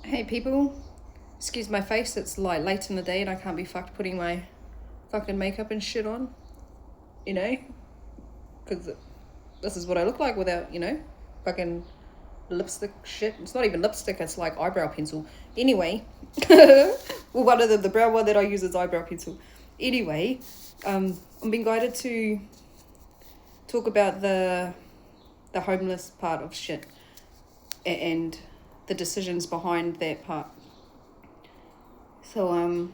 Hey people, excuse my face, it's like late in the day and I can't be fucked putting my fucking makeup and shit on, you know, because this is what I look like without, fucking lipstick shit. It's not even lipstick, it's like eyebrow pencil. Anyway, well, one of the brown one that I use is eyebrow pencil. Anyway, I'm being guided to talk about the homeless part of shit and the decisions behind that part. So,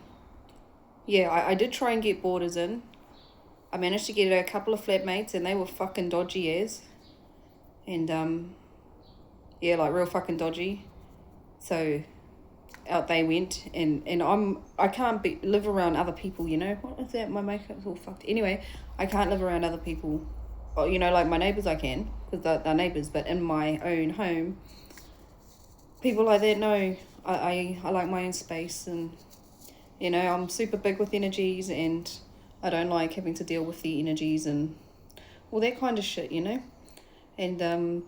yeah, I did try and get boarders in. I managed to get a couple of flatmates and they were fucking dodgy as. And, yeah, like real fucking dodgy. So out they went and I can't live around other people, What is that? My makeup's all fucked. Anyway, I can't live around other people. Oh, like my neighbours I can, because they're neighbours, but in my own home, people like that, no. I like my own space and, I'm super big with energies and I don't like having to deal with the energies and all that kind of shit, And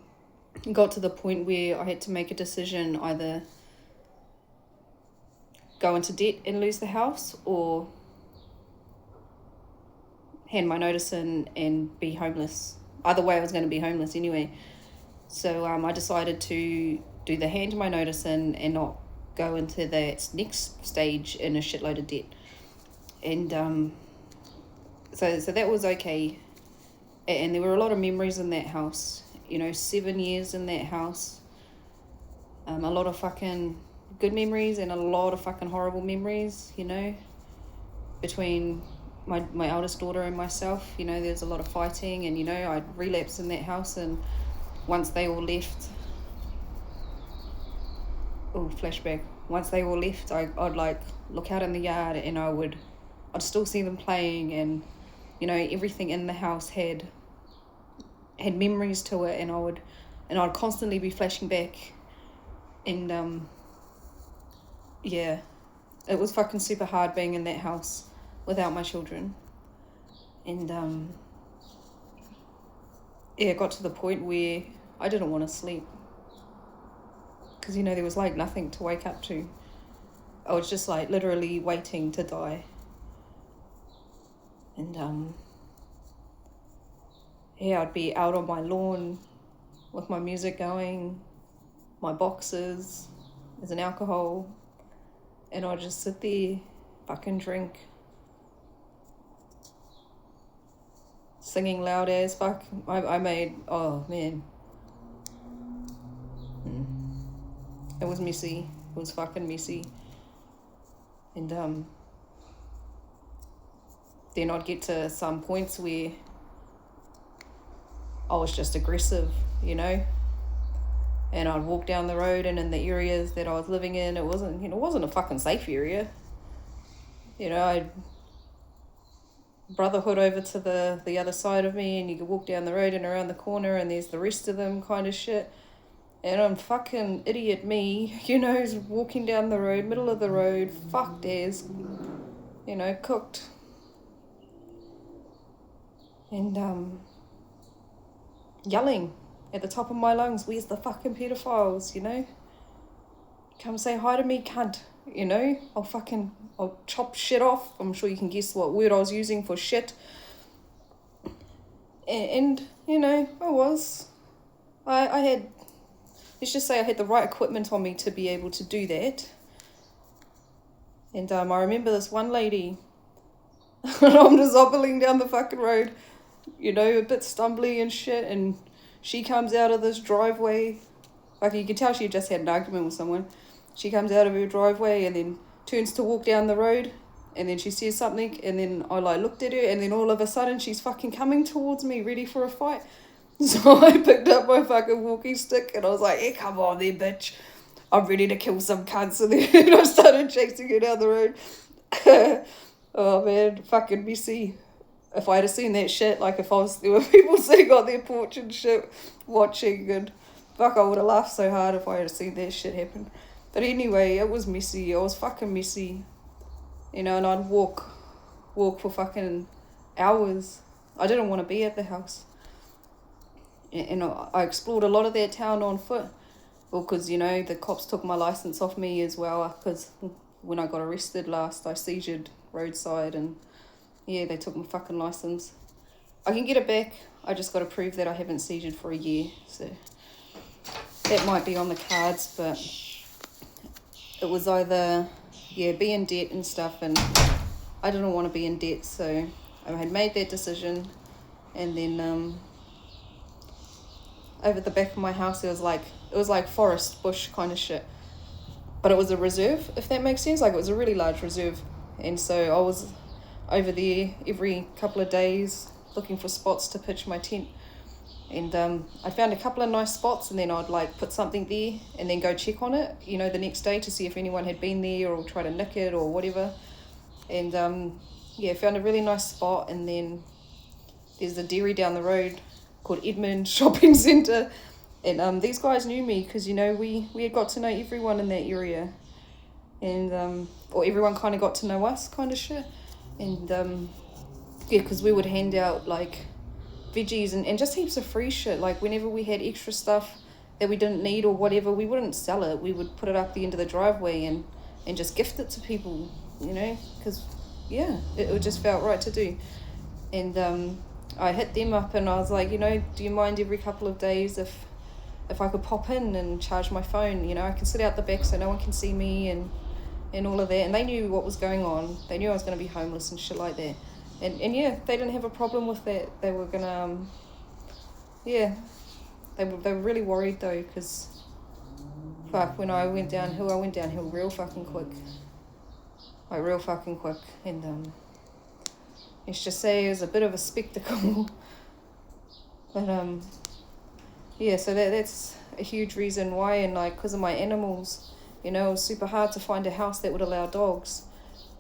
got to the point where I had to make a decision, either go into debt and lose the house or hand my notice in and be homeless. Either way, I was going to be homeless anyway. So I decided to do the hand my notice in and not go into that next stage in a shitload of debt. And so that was okay. And there were a lot of memories in that house. 7 years in that house. A lot of fucking good memories and a lot of fucking horrible memories, between my eldest daughter and myself. There's a lot of fighting and, I'd relapse in that house, and once they all left, flashback. Once they all left, I'd like look out in the yard and I'd still see them playing, and, everything in the house had memories to it, and I'd constantly be flashing back. And yeah, it was fucking super hard being in that house without my children. And yeah, it got to the point where I didn't want to sleep, because there was like nothing to wake up to. I was just like literally waiting to die. And yeah, I'd be out on my lawn with my music going, my boxes, there's an alcohol, and I'd just sit there, fucking drink, singing loud as fuck. I made, oh man, it was messy. It was fucking messy. And then I'd get to some points where I was just aggressive, and I'd walk down the road, and in the areas that I was living in, it wasn't a fucking safe area. I'd brotherhood over to the other side of me, and you could walk down the road and around the corner and there's the rest of them kind of shit. And I'm fucking idiot me, walking down the road, middle of the road, fucked as, cooked. And yelling at the top of my lungs, where's the fucking pedophiles, Come say hi to me, cunt, I'll chop shit off. I'm sure you can guess what word I was using for shit. And I had, let's just say I had the right equipment on me to be able to do that. And I remember this one lady, I'm just hobbling down the fucking road, a bit stumbly and shit, and she comes out of this driveway, like you can tell she just had an argument with someone. She comes out of her driveway and then turns to walk down the road, and then she says something, and then I looked at her, and then all of a sudden she's fucking coming towards me, ready for a fight. So I picked up my fucking walking stick and I was like, hey, come on there, bitch, I'm ready to kill some cunts. And then I started chasing her down the road. Oh man, fucking messy. If I had seen that shit, like if there were people sitting on their porch and shit watching, and fuck, I would have laughed so hard if I had seen that shit happen. But anyway, it was messy. It was fucking messy. And I'd walk for fucking hours. I didn't want to be at the house. And I explored a lot of that town on foot. Well, because, you know, the cops took my license off me as well, because when I got arrested last, I seizured roadside, and yeah, they took my fucking license. I can get it back. I just got to prove that I haven't seizured for a year. So that might be on the cards, but it was either, yeah, be in debt and stuff, and I didn't want to be in debt, so I had made that decision. And then over the back of my house, it was like forest, bush kind of shit. But it was a reserve, if that makes sense. Like, it was a really large reserve. And so I was over there every couple of days looking for spots to pitch my tent. And I found a couple of nice spots, and then I'd like put something there and then go check on it, you know, the next day to see if anyone had been there or try to nick it or whatever. And yeah, found a really nice spot. And then there's a dairy down the road called Edmund Shopping Centre. And these guys knew me because, you know, we had got to know everyone in that area. And or everyone kind of got to know us kind of shit. And yeah, because we would hand out like veggies and just heaps of free shit. Like, whenever we had extra stuff that we didn't need or whatever, we wouldn't sell it. We would put it up the end of the driveway and just gift it to people, you know, because yeah, it just felt right to do. And I hit them up and I was like, you know, do you mind every couple of days if I could pop in and charge my phone? You know, I can sit out the back so no one can see me and all of that. And they knew what was going on. They knew I was going to be homeless and shit like that. And yeah, they didn't have a problem with that. They were gonna, yeah, they were really worried though, because fuck, when I went downhill real fucking quick. Like, real fucking quick. And let's just say it was a bit of a spectacle. But yeah, so that's a huge reason why. And like, because of my animals, you know, it was super hard to find a house that would allow dogs.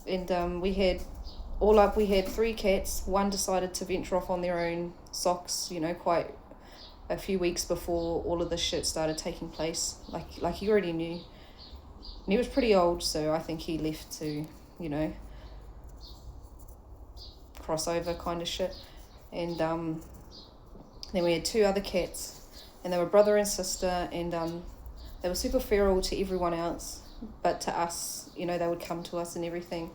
And we had 3 cats. One decided to venture off on their own socks, you know, quite a few weeks before all of this shit started taking place. Like he already knew. And he was pretty old, so I think he left to, you know, crossover kind of shit. And then we had 2 other cats, and they were brother and sister, and they were super feral to everyone else, but to us, you know, they would come to us and everything.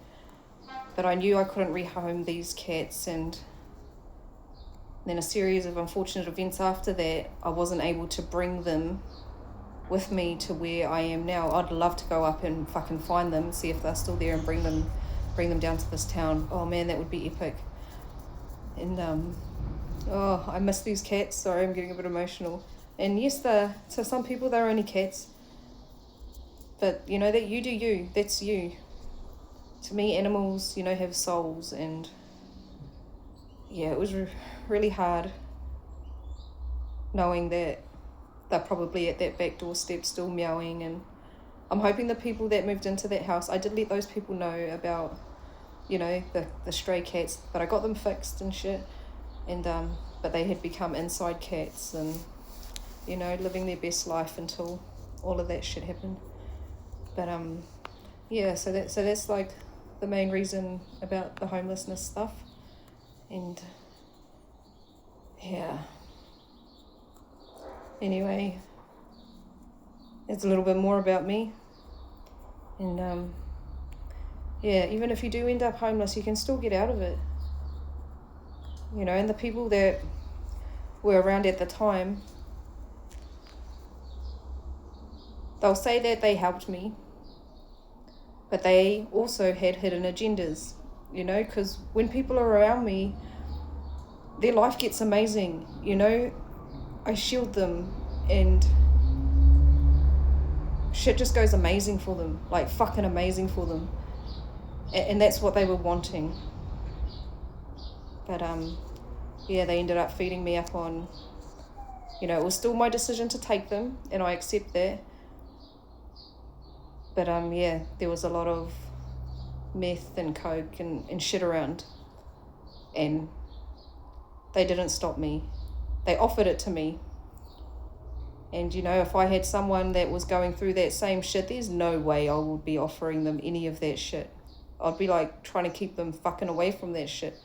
But I knew I couldn't rehome these cats, and then a series of unfortunate events after that, I wasn't able to bring them with me to where I am now. I'd love to go up and fucking find them, see if they're still there, and bring them down to this town. Oh man, that would be epic. And oh, I miss these cats. Sorry, I'm getting a bit emotional. And yes, to some people they're only cats, but you know that you do you. That's you. To me, animals, you know, have souls. And yeah, it was really hard knowing that they're probably at that back doorstep still meowing. And I'm hoping the people that moved into that house, I did let those people know about, you know, the stray cats, but I got them fixed and shit. And but they had become inside cats and, you know, living their best life until all of that shit happened. But yeah, so that's like the main reason about the homelessness stuff. And yeah, anyway, it's a little bit more about me. And yeah, even if you do end up homeless, you can still get out of it, you know. And the people that were around at the time, they'll say that they helped me, but they also had hidden agendas, you know, because when people are around me, their life gets amazing, you know. I shield them and shit just goes amazing for them, like fucking amazing for them. And that's what they were wanting. But yeah, they ended up feeding me up on, you know, it was still my decision to take them, and I accept that. But yeah, there was a lot of meth and coke and shit around, and they didn't stop me. They offered it to me. And, you know, if I had someone that was going through that same shit, there's no way I would be offering them any of that shit. I'd be like trying to keep them fucking away from that shit,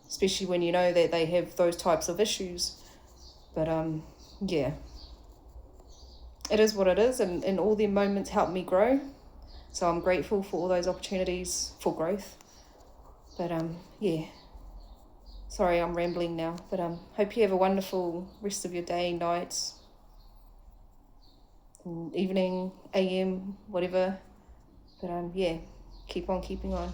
especially when you know that they have those types of issues. But yeah, it is what it is, and all their moments help me grow. So I'm grateful for all those opportunities for growth. But yeah, sorry, I'm rambling now. But hope you have a wonderful rest of your day, night, evening, AM, whatever. But yeah, keep on keeping on.